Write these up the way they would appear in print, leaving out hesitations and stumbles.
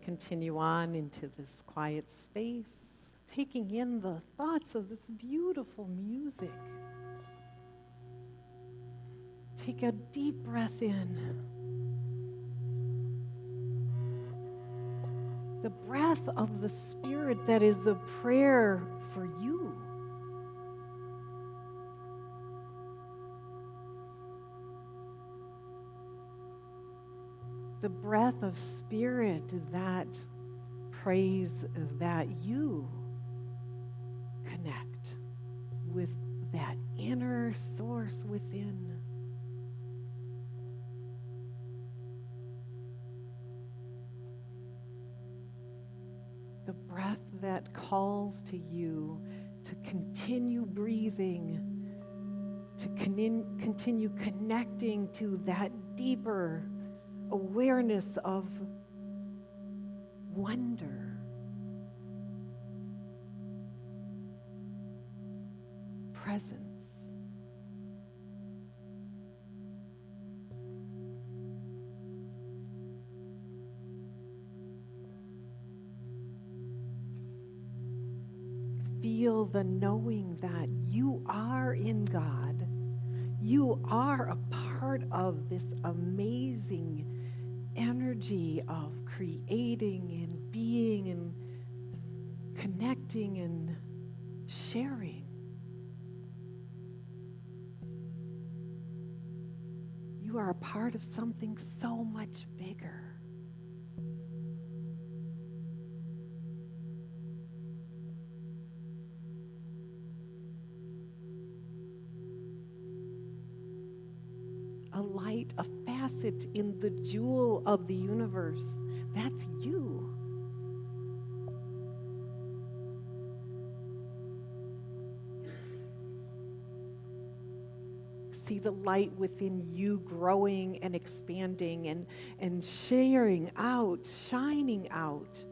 continue on into this quiet space, taking in the thoughts of this beautiful music. Take a deep breath in. The breath of the Spirit that is a prayer for you. The breath of Spirit that prays that you connect with that inner source within. The breath that calls to you to continue breathing, to continue connecting to that deeper awareness of wonder, presence. Feel the knowing that you are in God. You are a part of this amazing energy of creating and being and connecting and sharing. You are a part of something so much bigger. A light, a facet in the jewel of the universe. That's you. See the light within you growing and expanding and sharing out, shining out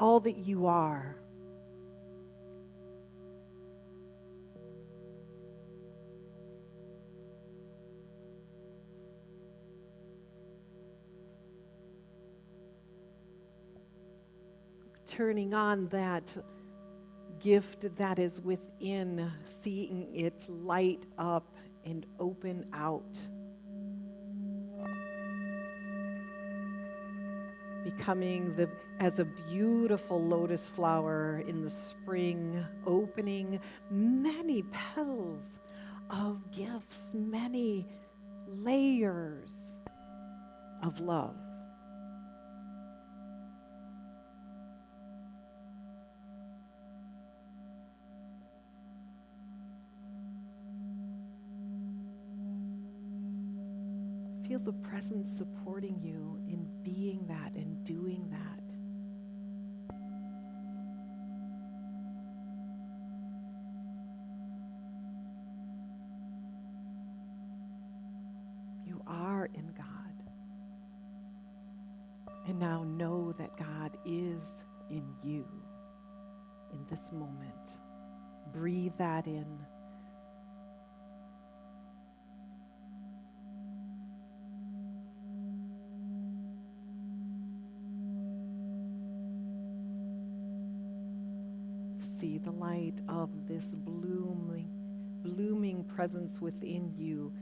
all that you are. Turning on that gift that is within, seeing it light up and open out. Becoming as a beautiful lotus flower in the spring, opening many petals of gifts, many layers of love. Feel the presence supporting you in being that and doing that. You are in God. And now know that God is in you in this moment. Breathe that in. See the light of this blooming presence within you,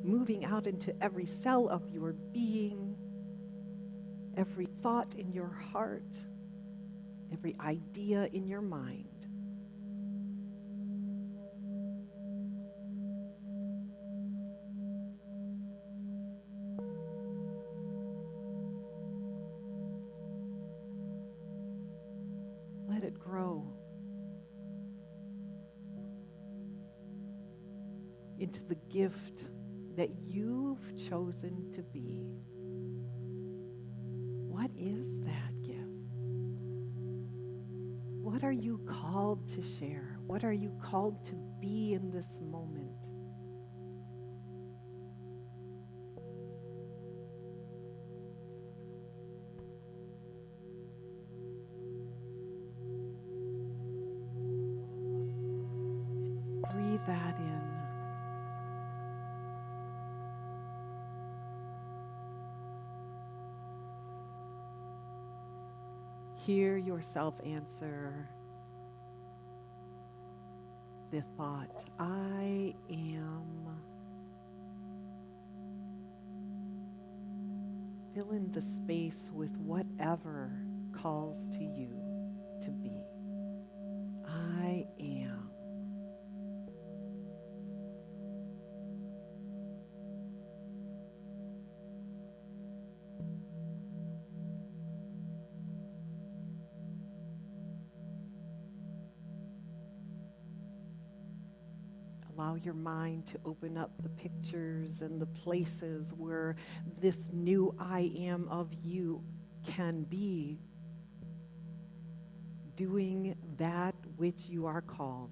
moving out into every cell of your being, every thought in your heart, every idea in your mind. Let it grow into the gift that you've chosen to be. What is that gift? What are you called to share? What are you called to be in this moment? Breathe that in. hear yourself answer the thought, I am. Fill in the space with whatever calls to you to be. I am. Allow your mind to open up the pictures and the places where this new I am of you can be doing that which you are called.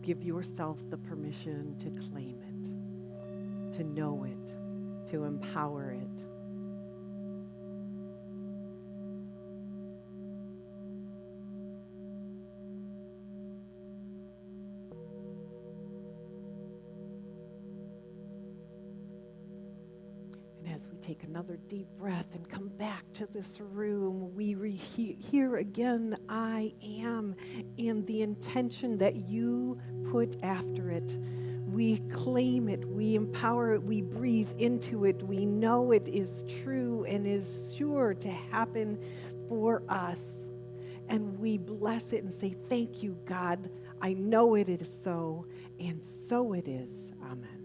Give yourself the permission to claim it, to know it, to empower it. And as we take another deep breath and come back to this room, we hear again, I am, in the intention that you put after it. We claim it, we empower it, we breathe into it, we know it is true and is sure to happen for us. And we bless it and say, thank you, God. I know it is so, and so it is. Amen.